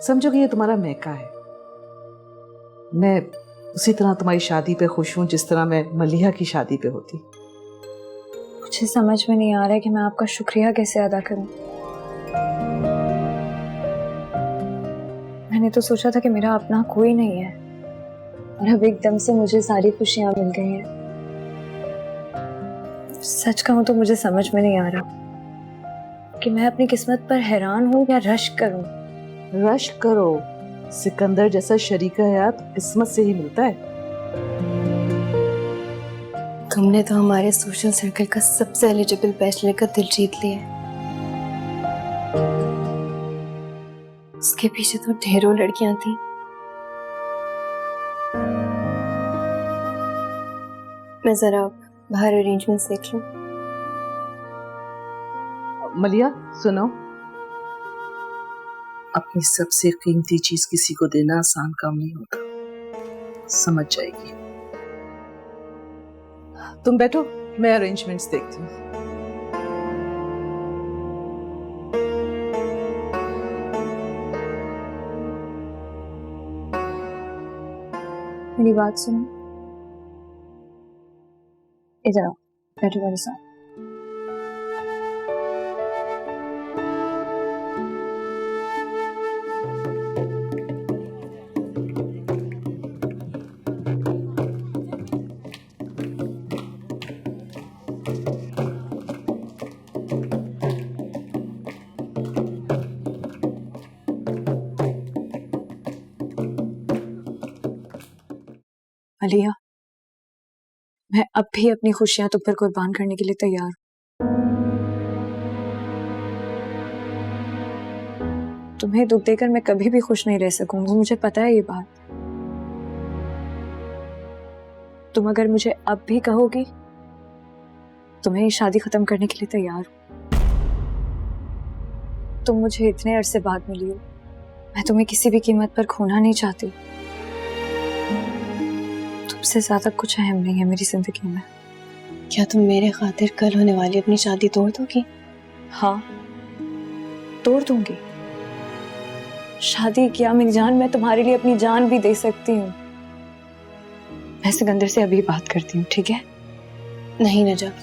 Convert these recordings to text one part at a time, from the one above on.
समझो कि ये तुम्हारा मैका है। मैं उसी तरह तुम्हारी शादी पे खुश हूं जिस तरह मैं मलिहा की शादी पे होती। मुझे समझ में नहीं आ रहा है कि मैं आपका शुक्रिया कैसे अदा करूं। मैंने तो सोचा था कि मेरा अपना कोई नहीं है, और अब एकदम से मुझे सारी खुशियां मिल गई हैं। सच कहूं तो मुझे समझ में नहीं आ रहा कि मैं अपनी किस्मत पर हैरान हूं या रश्क करूं। रश्क करो, सिकंदर जैसा शरीका हयात किस्मत से ही मिलता है। तुमने तो हमारे सोशल सर्कल का सबसे एलिजिबल बैचलर का दिल जीत लिया है। उसके पीछे तो ढेरों लड़कियां थी। मैं जरा बाहर अरेंजमेंट्स देख लूं। मलिहा सुनो, अपनी सबसे कीमती चीज किसी को देना आसान काम नहीं होता, समझ जाएगी। तुम बैठो, मैं अरेंजमेंट्स देखती हूँ। मेरी बात सुनो, इधर आओ, बैठो मेरे साथ। मलिहा, मैं अब भी अपनी खुशियां तुम पर कुर्बान करने के लिए तैयार हूं। तुम्हें दुख देकर मैं कभी भी खुश नहीं रह सकूंगी, मुझे पता है ये बात। तुम अगर मुझे अब भी कहोगी तो मैं ये शादी खत्म करने के लिए तैयार हूं। तुम मुझे इतने अरसे बाद मिली हो, मैं तुम्हें किसी भी कीमत पर खोना नहीं चाहती। तुमसे ज्यादा कुछ अहम नहीं है मेरी जिंदगी में। क्या तुम मेरे खातिर कल होने वाली अपनी शादी तोड़ दोगी? हाँ, तोड़ दूंगी। शादी किया मेरी जान, मैं तुम्हारे लिए अपनी जान भी दे सकती हूँ। मैं सिकंदर से अभी बात करती हूँ, ठीक है? नहीं नजफ,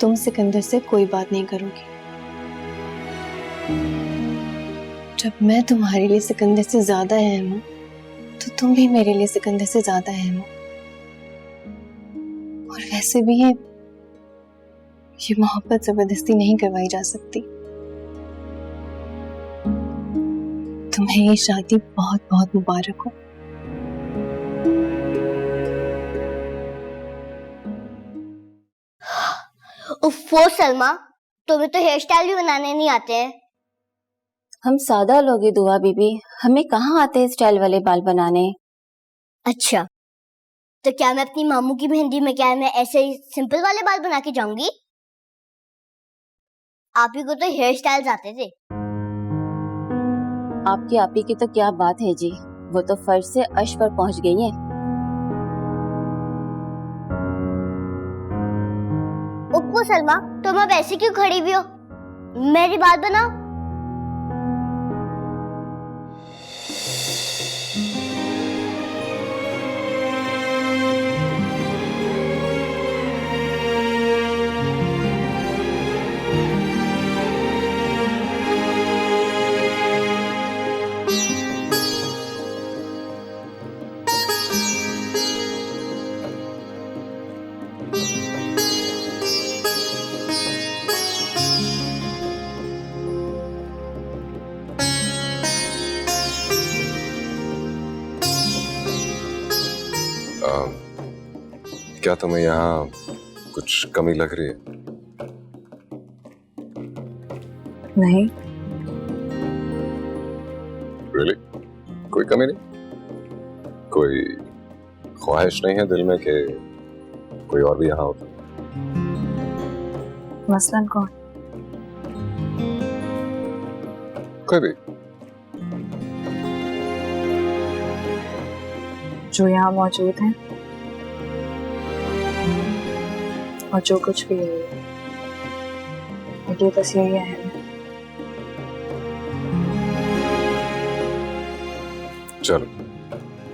तुम सिकंदर से कोई बात नहीं करोगी। जब मैं तुम्हारे लिए सिकंदर से ज्यादा अहम हूँ तो तुम भी मेरे लिए सिकंदर से ज्यादा अहम हो। और वैसे भी ये मोहब्बत जबरदस्ती नहीं करवाई जा सकती। तुम्हें ये शादी बहुत बहुत मुबारक हो। उफ़्फ़ो सलमा, तुम्हें तो हेयर स्टाइल भी बनाने नहीं आते हैं। हम सादा लोग हैं दुआ बीबी, हमें कहाँ आते हैं स्टाइल वाले बाल बनाने। अच्छा, तो क्या मैं अपनी मामू की मेहंदी में क्या मैं ऐसे ही सिंपल वाले बाल बना के जाऊंगी? आप ही को तो हेयर स्टाइल्स आते थे। आपकी आपी की तो क्या बात है जी, वो तो फर्श से अर्श पर पहुंच गई है। उफ़्फ़ो सलमा, तुम अब ऐसे क्यों खड़ी हुई हो? मेरी बात बनाओ। क्या तुम्हें यहाँ कुछ कमी लग रही है? नहीं। Really? कोई कमी नहीं? कोई ख्वाहिश नहीं है दिल में कि कोई और भी यहाँ होता? मसलन कौन? कोई भी। जो यहाँ मौजूद हैं और जो कुछ भी है, ये बस यही है। चलो,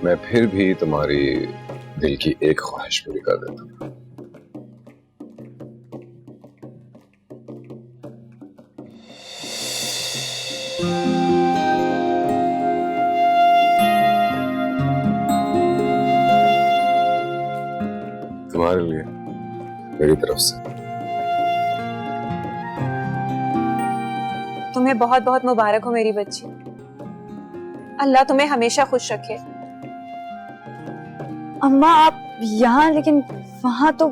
मैं फिर भी तुम्हारी दिल की एक ख्वाहिश पूरी कर देता हूँ। तुम्हारे लिए मेरी तरफ से। तुम्हें बहुत बहुत मुबारक हो मेरी बच्ची। अल्लाह तुम्हें हमेशा खुश रखे। अम्मा आप यहाँ, लेकिन वहां तो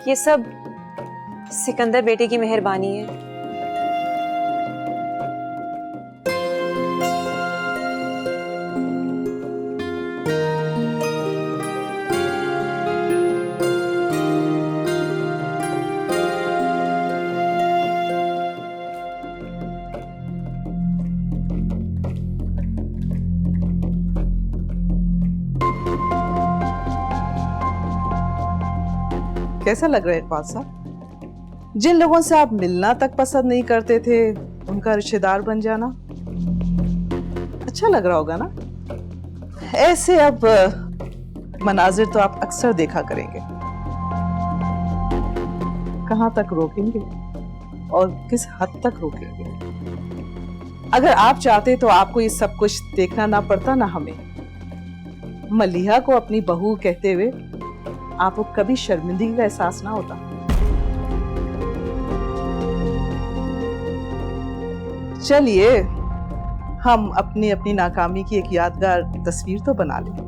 ये सब सिकंदर बेटे की मेहरबानी है। कैसा लग रहा है इरफान साहब? जिन लोगों से आप मिलना तक पसंद नहीं करते थे, उनका रिश्तेदार बन जाना अच्छा लग रहा होगा ना? ऐसे अब मनाजिर तो आप अक्सर देखा करेंगे। कहां तक रोकेंगे और किस हद तक रोकेंगे? अगर आप चाहते तो आपको ये सब कुछ देखना ना पड़ता, ना हमें। मलिहा को अपनी बहू कहते हुए आपको कभी शर्मिंदगी का एहसास ना होता। चलिए, हम अपनी अपनी नाकामी की एक यादगार तस्वीर तो बना लें।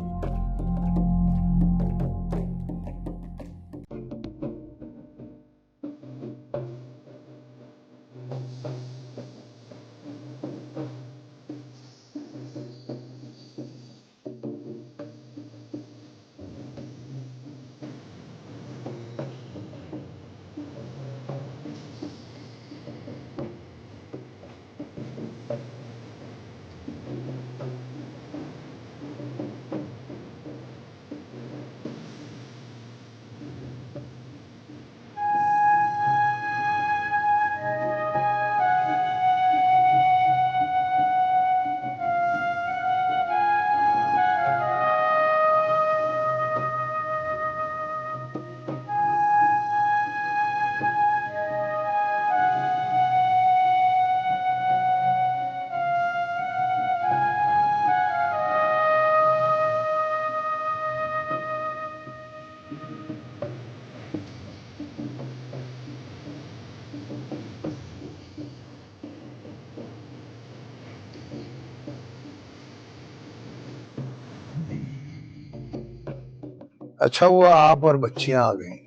अच्छा हुआ आप और बच्चियां आ गई।